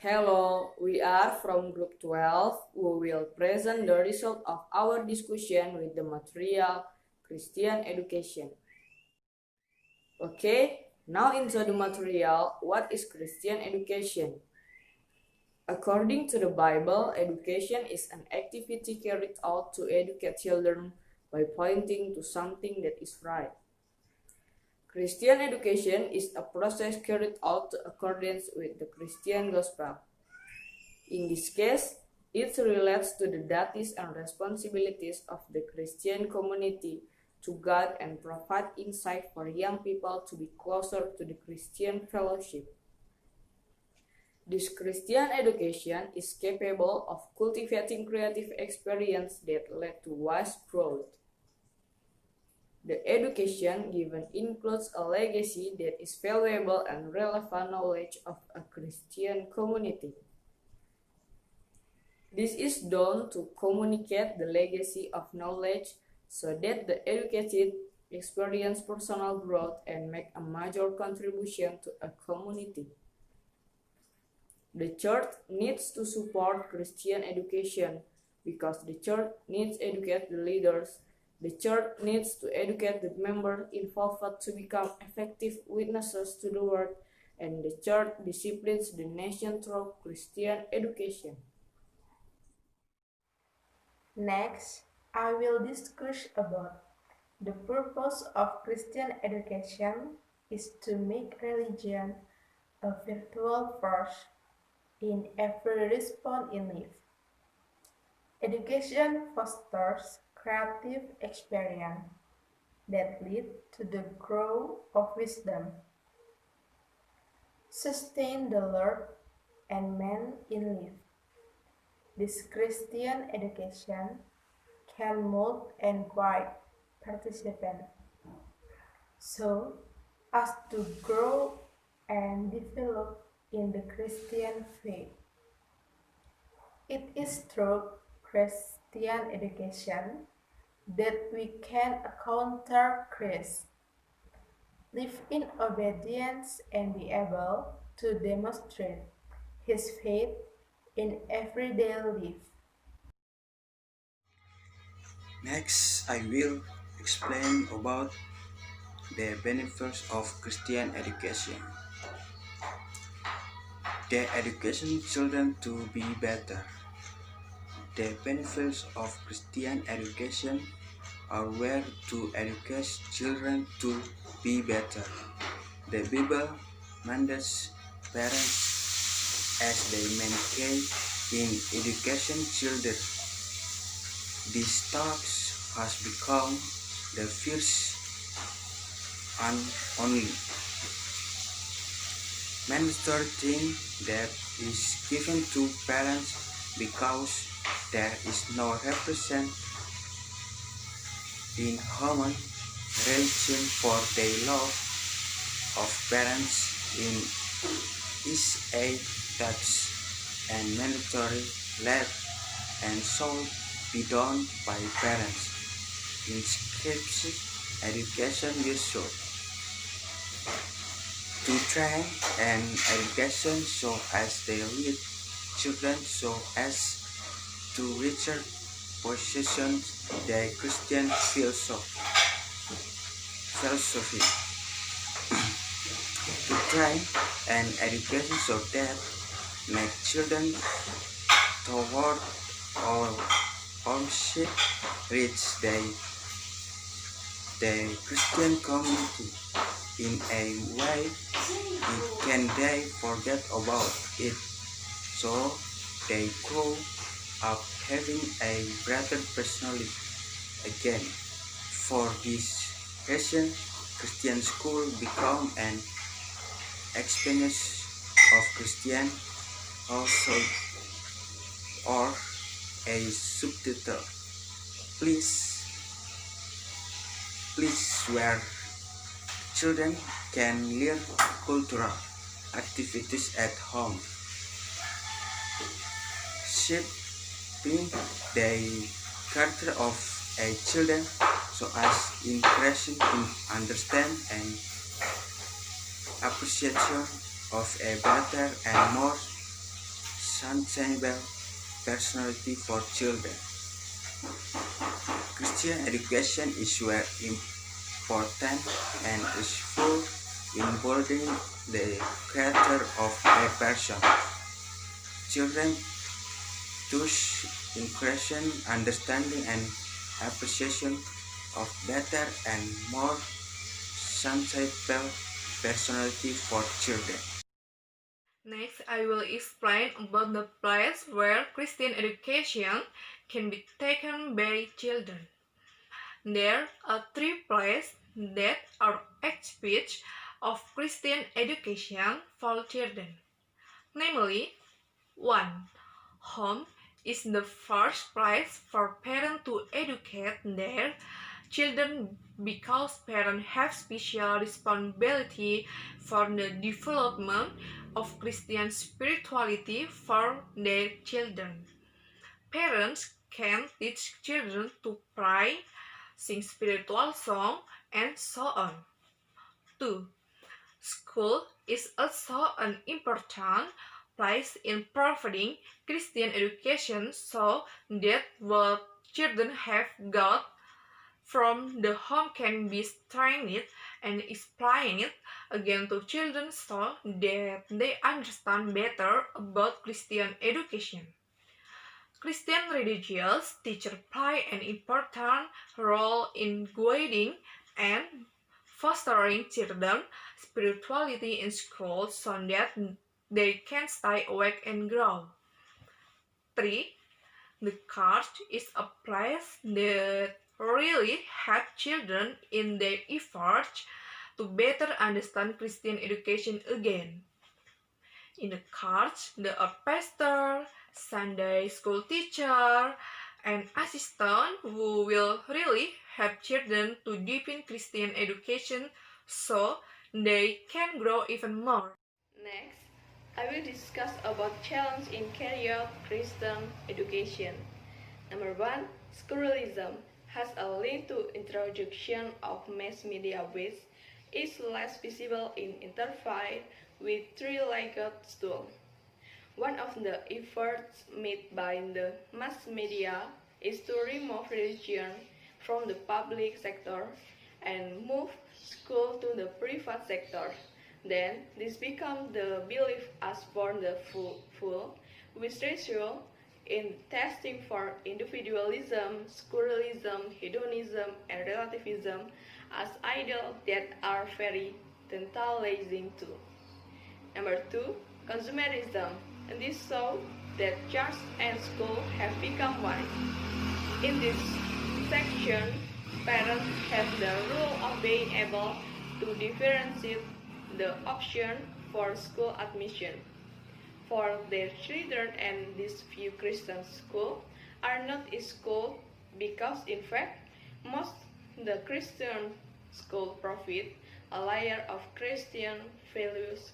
Hello, we are from Group 12 who will present the result of our discussion with the material Christian education. Okay, now into the material, what is Christian education? According to the Bible, education is an activity carried out to educate children by pointing to something that is right. Christian education is a process carried out in accordance with the Christian gospel. In this case, it relates to the duties and responsibilities of the Christian community to guide and provide insight for young people to be closer to the Christian fellowship. This Christian education is capable of cultivating creative experience that lead to wise growth. The education given includes a legacy that is valuable and relevant knowledge of a Christian community. This is done to communicate the legacy of knowledge so that the educated experience personal growth and make a major contribution to a community. The church needs to support Christian education because the church needs to educate the leaders. The church needs to educate the members involved to become effective witnesses to the word, and the church disciplines the nation through Christian education. Next, I will discuss about the purpose of Christian education is to make religion a virtual force in every response in life. Education fosters creative experience that lead to the growth of wisdom, sustain the Lord and man in life. This Christian education can mold and guide participants so as to grow and develop in the Christian faith. It is through Christian education that we can encounter Christ, live in obedience, and be able to demonstrate his faith in everyday life. Next, I will explain about the benefits of Christian education. The education children to be better. The benefits of Christian education are where to educate children to be better. The Bible mandates parents as they maintain in education children. This task has become the first and only mandatory thing that is given to parents because there is no represent in human relation for the love of parents in is a tax and mandatory let and shall be done by parents. In scripture education useful to train and education so as they lead children so as to richer positions the Christian philosophy to train and education so that make children toward our ownership reach the Christian community in a way it can they forget about it so they grow up having a better personality again. For this reason, Christian school become an experience of Christian also or a subtitle. Please where children can learn cultural activities at home, shaping the character of a children so as increasing in understand and appreciation of a better and more sustainable personality for children. Christian education is very important and useful in building the character of a person. Children thus increase understanding and appreciation of better and more sensible personality for children. Next, I will explain about the place where Christian education can be taken by children. There are three places that are aspects of Christian education for children. Namely, 1. Home is the first place for parents to educate their children because parents have special responsibility for the development of Christian spirituality for their children. Parents can teach children to pray, sing spiritual songs, and so on. 2. School is also an important place in providing Christian education so that what children have got from the home can be strengthened and explained again to children so that they understand better about Christian education. Christian religious teachers play an important role in guiding and fostering children's spirituality in school so that they can stay awake and grow. 3. The church is a place that really helps children in their efforts to better understand Christian education again. In the church, there are pastor, Sunday school teacher, and assistant who will really help children to deepen Christian education so they can grow even more. Next, I will discuss about challenge in carry out Christian education. Number 1, schoolism has a link to introduction of mass media which is less visible in interface with three-legged stool. One of the efforts made by the mass media is to remove religion from the public sector and move school to the private sector. Then this becomes the belief as for the full, which ratio in testing for individualism, schoolism, hedonism, and relativism as ideals that are very tantalizing too. Number 2, consumerism, and this shows that church and school have become one. In this section, parents have the rule of being able to differentiate the option for school admission for their children, and these few Christian schools are not in school because in fact most the Christian school provide a layer of Christian values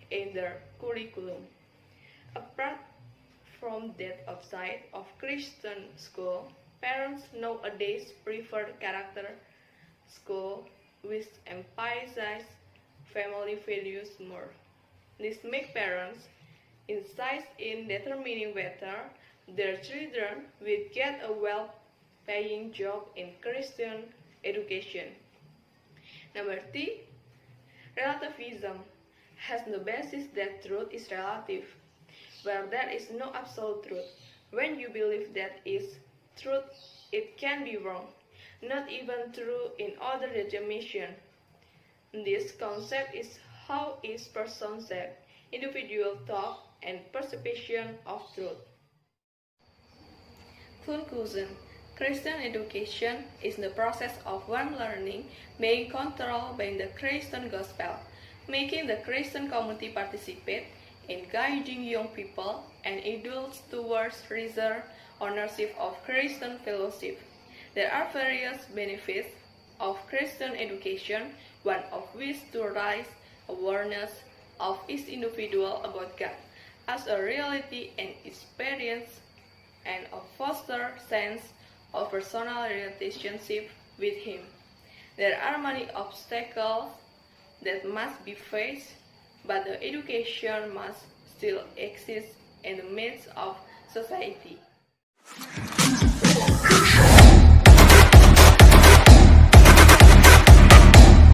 in their curriculum. Apart from that, outside of Christian school, parents nowadays prefer character school which emphasize family values more. This makes parents insist in determining whether their children will get a well-paying job in Christian education. Number 3, relativism has the basis that truth is relative, where there is no absolute truth. When you believe that is truth, it can be wrong, not even true in other definition. This concept is how each person said individual thought and perception of truth. Conclusion: Christian education is the process of one learning being controlled by the Christian gospel, making the Christian community participate in guiding young people and adults towards richer ownership of Christian fellowship. There are various benefits of Christian education, one of which to raise awareness of each individual about God as a reality and experience, and a foster sense of personal relationship with Him. There are many obstacles that must be faced, but the education must still exist and the means of society.